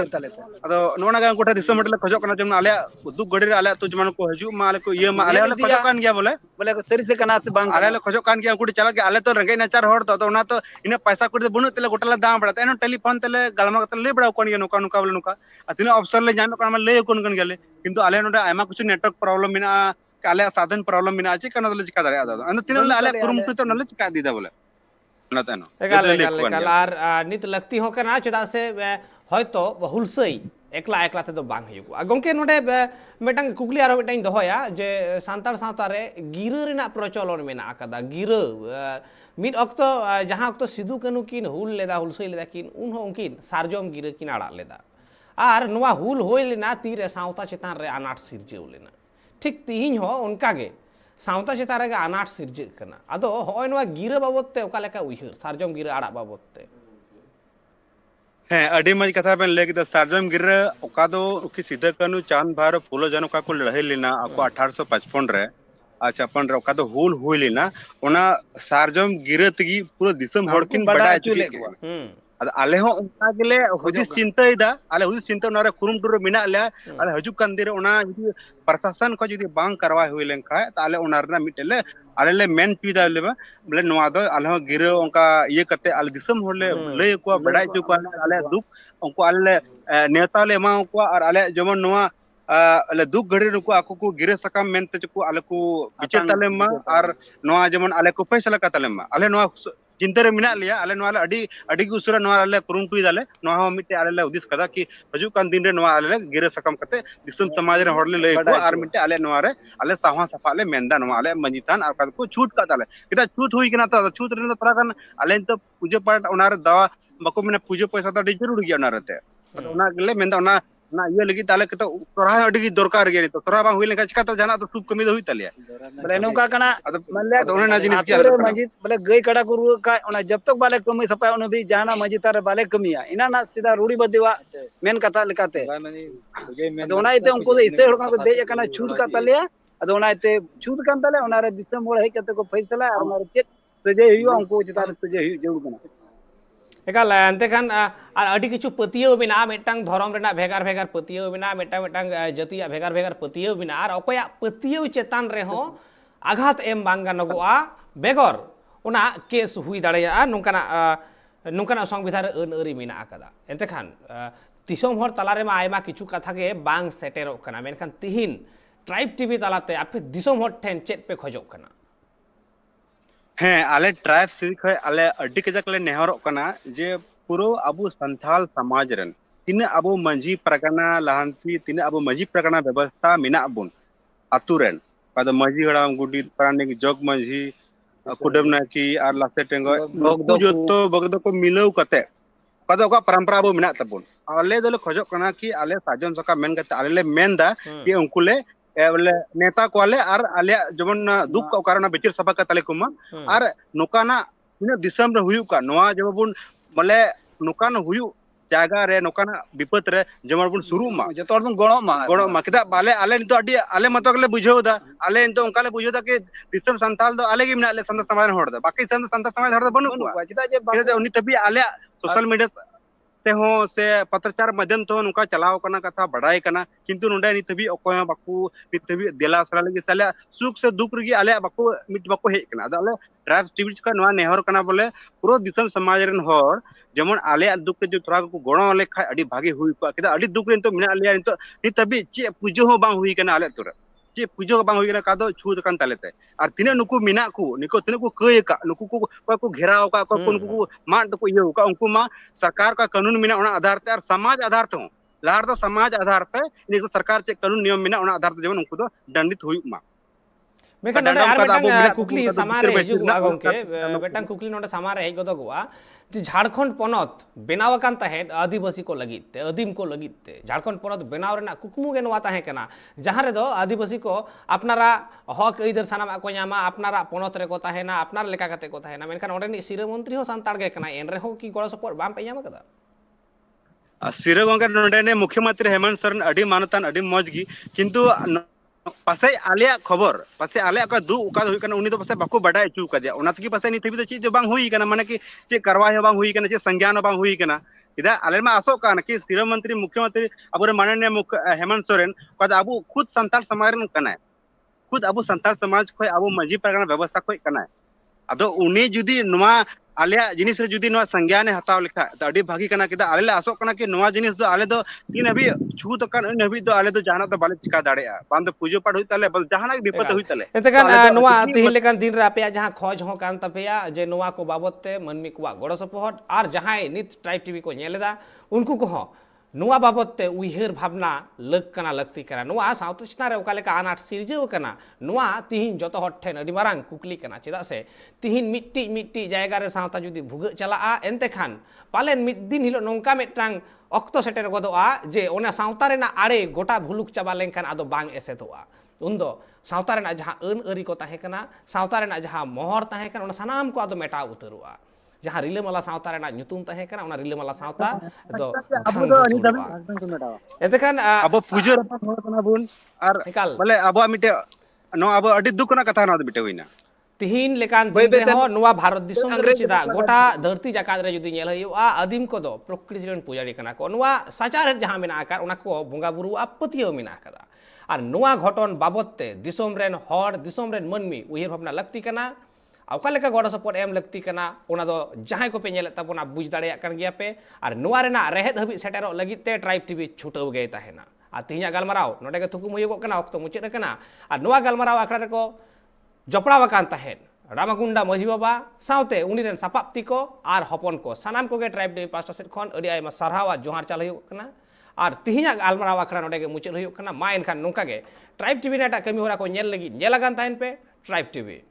अदो नोना का उनको दिसम मटले खजो कना जमन आले दुख घड़ी रे आले तो जमन को हजू मा आले को ये मा आले खजो कान गया बोले सरी से कना से बांग आले खजो कान गया उनको चला के आले तो रंगे नचार होड़ तो ओना तो इन पैसा को बुनु तेले गोटला दाम बड़ा एनो टेलीफोन तेले गलमा कतले ले बड़ा कोन नुका नुका बोले नुका अतिने अवसर ले जामे कन ले कोन कन गेले किंतु आले नोडा आयमा कुछ नेटवर्क प्रॉब्लम मिना आले साधन प्रॉब्लम मिना चे कना दले चिका दारे आदा अन तिने आले कुरुमुटु तो नले चिका दीदा बोले नित लगती हो करना चेदा से हयतो हुलसई एकला एकला ते दो बांग हुयुगो गंके नोडे मेटांग कुकली आरो मेटांग दोहया जे सांतार सावता रे गिरा रेना प्रचलन मेना आकादा गिरा मिड अक्तो जहां अक्तो सिदु कानु किन हुल लेदा हुलसई लेदा किन उन हो उनकिन सारजम गिरा किन आड़ा लेदा आर नोवा हुल होय लेना तीरे सावता चेतान रे अनाट सिरजेव लेना ठीक तिहिन हो उनका गे सावता चेतान रे अनाट सिरजे कना अदो होय नोवा गिरा बाबतते ओका लेका उइहर सारजम गिरा आड़ा बाबतते हैं अडी मज कथा बेन ले कि सारजम गिरा ओका दो उकी सीधा कानु चांद भार फूलो जन का को लड़ाई लेना आपको 1855 रे अच्छा अपन रे ओका दो हुल हुई लेना ओना सारजम गिरा तगी पूरा दिसम हड़किन बड़ा चुले आले हो उनका गेले हुदिस चिंता इदा आले हुदिस चिंता नारे कुरुम टुर मिना ले आले हजू कान दिरे ओना जदी प्रशासन को जदी बांग करवा हुई लेन खा ताले ओना रना मिटेले आले ले मेन पीदा ले बोले नवा दो आले हो गिरे उनका ये करते आले दिसम होले ले को बड़ा चु को आले दुख उनको आले नेता ले मा को और आले जमन नवा आले दुख घड़ी रुको आको को गिरे सकाम मेनते को आले को बिचार ताले मा और नवा जमन आले को फैसला का ताले मा आले नवा चिंता रे मिना लिया आले नवा अडी अडी उसरा नवा आले कुरुमटुई दाले नवा मिटे आले उदिस कदा कि हजू कान दिन रे नवा आले गिरे सकम कते दिसुम समाज रे होड़ले ले को आर मिटे आले नवा रे आले साहा सफा ले मेंदा नवा आले मंजितान आर को छूट का दाले किदा छूट हुई किना तो छूट रे तरा कन आले तो पूजा पाठ ओनार दवा बको मिने पूजा पैसा तो जरूर गया ओनार रे ओना गेले मेंदा ओना ना ये लगी ताले के तो तोरा अडी दरकार गे तो तोरा बा हुई लेका चिका तो जाना तो शुभ कमी दो हुई तलिया बोले नौका कना मल्ले तो ओना जिनिस के मस्जिद बोले गई कड़ा को रुआ का ओना जब तक बाले कमी सपाय ओना भी जाना मस्जिद तारे बाले कमिया इना ना सीधा रूढ़ी बदिवा मेन कथा लेकाते तो ओना इते उनको तो इससे हड़का को दे कना छूट का तलिया अदो ओना इते छूट कान तले ओना रे दिसम मोड़ हे कते को फैसला और ओना रे सजे हुई उनको चितार सजे हुई जरूर कना एकाल अंते खान आड़ी किछु पतियो बिना मेटांग धरम रेना भेगार भेगार पतियो बिना मेटांग मेटांग जातिया भेगार भेगार पतियो बिना आर अकोया पतियो चेतान रे हो आघात एम बांग गानोगोआ बेगर ओना केस हुई दाड़ेया नुंकाना नुंकाना संविधान अन अरी मेना आकादा एंते खान तिसोम हर तलारे मा आयमा किछु कथा के बांग सेटेरो कना मेनखान तिहिन ट्राइब टीवी तलाते आपे दिसोम हर ठेन चेत पे खजो कना हैं आले ट्राइब सिरी खय आले अड्डी कजक ले नेहरो कना जे पुरो अबु संथाल समाज रन तिने अबु मंजी प्रगना लहांती तिने अबु मंजी प्रगना व्यवस्था मिना अबुन अतुरन पाद मंजी हड़ाम गुडी प्राणी जग मंजी कुडम नाकी आर लासे टेंगो जोतो बगदो को मिलौ कते पाद ओका परंपरा अबु मिना तबुन आले दले खजो कना कि आले साजन सका मेन कते आले ले मेनदा कि उनकुले बोले नेता को आले और आले जबन दुख का कारण बिचिर सभा का तले कुमा और नोकाना इन दिसम रे हुयु का नोआ जबन बोले नोकान हुयु जागा रे नोकाना विपत रे जमन बन शुरू मा जतो बन गणो मा किदा बाले आले तो अडी आले मतो गले बुझोदा आले तो उनका ले बुझोदा कि दिसम संताल दो आले गिमना आले संत समाज होड़ दा बाकी संत समाज होड़ दा बनु को चिता जे उनी तभी आले सोशल मीडिया ते हो से पत्रचार माध्यम तो उनका चलाव करना कथा बढ़ाई करना किंतु नोंडे नि तभी अकोय बाकू नि तभी देला सरा लगी साले सुख से दुख रगी आले बाकू मिट बाकू हे कना आले ट्राइब टीवी का नवा नेहर कना बोले पूरा दिसम समाज रन होर जेमन आले दुख के जो तोरा को गणो ले खा अडी भागी हुई को किदा अडी दुख रे तो मिना आले तो नि तभी चे पूजो हो बांग हुई कना आले तोरा चे पूजो बांग हुई कना का दो छूत कान तालेते और तिने नुकु मिना को निको तिने को कय का नुकु को घेराव का को उनको को मान को ये का उनको मा सरकार का कानून मिना ओना आधार ते और समाज आधार ते लार तो समाज आधार ते निको सरकार चे कानून नियम मिना ओना आधार ते जेमन उनको दो दंडित हुई मा मेkan नोडे आर मेटांग कुकली समारे हिजुगुआ गोंके मेटांग कुकली नोडे समारे हेज गदोगुआ जे झारखंड पनत बेनाव कान ताहें आदिवासी को लगिते आदिम को लगिते झारखंड पनत बेनाव रेना कुकमु गे नोवा ताहें कना जहां रे दो आदिवासी को अपनारा हक अइदर सानाम को ᱧᱟᱢᱟ अपनारा पनत रे को ताहेना अपनार लेका कते को ताहेना मेनखान ओंडेनि सिरा मंत्री हो सांताड़ गे कना एन रे हो की गड़ो सपोर्ट बाम पे ᱧᱟᱢ कदा सिरा गोंके नोंडे ने मुख्यमंत्री हेमंत सोरेन अडी मानतान अडी मौजगी किंतु पासे आलिया खबर पासे आलिया का दु उका हुई कना उनी तो पासे बाको बडाय चू कदिया ओना तकी पासे नी थबी तो चीज जो बांग हुई कना माने कि चे करवाई हो बांग हुई कना चे संज्ञान हो बांग हुई कना इदा आले मा आसो कान कि सिरा मंत्री मुख्यमंत्री अबरे माननीय हेमंत सोरेन कद अबु खुद संताल समाज रन कना खुद अबु संताल समाज खय अबु मजी परगना व्यवस्था खय कना अदो उनी जुदी नुवा आलिया जिनिस रे जुदी नुवा संज्ञान हताव लिखा तो अडी भागी कना किदा आले ला आसो कना कि नुवा जिनिस दो आले दो तीन अभी छू तो कान इन अभी दो आले दो जाना तो बाले चिका दाड़ेया बांद पूजो पाठ हुई ताले बल जहाना विपत हुई ताले एतकान नुवा तिहिन लेकान दिन रे आपया जहां खोज हो कान तपेया जे नुवा को बाबतते मनमी को गड़ो सपोर्ट आर जहां नित ट्राइब टीवी को नेलेदा उनको को हो नुआ बाबतते उइहर भावना लग कना लगती कना नुआ साउथ चितारे ओका लेका आनाट सिरजेव कना नुआ तिहिन जतो हट ठेन अडी मारांग कुकली कना चेदा से तिहिन मिट्टी जायगा रे सावता जुदी भुग चलाआ एनते खान पालेन मिद दिन हिलो नोंका मेटांग अक्तो सेटेर गदोआ जे ओना सावता रेना आड़े गोटा भुलुक चाबा लेनखान आदो बांग एसेतोआ उन्दो सावता रेना जहां अन अरी को ताहे कना सावता रेना जहां मोहर ताहे कना ओना सानाम को आदो मेटा उतरुआ जहां रिलेमाला सावता रेना ᱧᱩᱛᱩᱢ ताहे कना ओना रिलेमाला सावता दो अबो दो अनि दम एतकान अबो पूजो रपा हो कना बुन आर बोले अबो मिटे नो अबो अडी दुख ना कथा ना बिटे हुइना तिहिन लेकान दिन रे हो नुवा भारत दिसम रे चिदा गोटा धरती जाकात रे जुदी नेल हयुआ आदिम को दो प्रकृति रेन पुजारी कना को नुवा साचार जहां मेना आकार ओना को बोंगा बुरु आपतियो मेना कदा आर नुवा घटन बाबतते दिसम रेन हर दिसम रेन मनमी उहिर भावना लगती कना अका लेका गड़ो सपोर्ट एम लगती कना ओना दो जहां को पे नेले तबोना बुझ दाड़ेया कन गया पे आर नुवा रेना रेहेद हबि सेटेरो लगिते ट्राइब टीवी छुटव गे ताहेना आ तिहिया गालमाराव नोडे के थुकुम हुयुगो कना अक्तो मुचेद कना आर नुवा गालमाराव आखड़ा रे को जपड़ाव कान ताहेन रामाकुंडा मजी बाबा साउते उनी रेन सापाप्ती को आर हपन को सानाम को गे ट्राइब टीवी पास्टा सेट खन अडी आयमा सरहावा जोहार चाल हुयुगो कना आर तिहिया गालमाराव आखड़ा नोडे के मुचेद हुयुगो कना मा एनखान नोंका गे ट्राइब टीवी नेटा कमी होरा को नेल लगी नेलागान ताहेन पे ट्राइब टीवी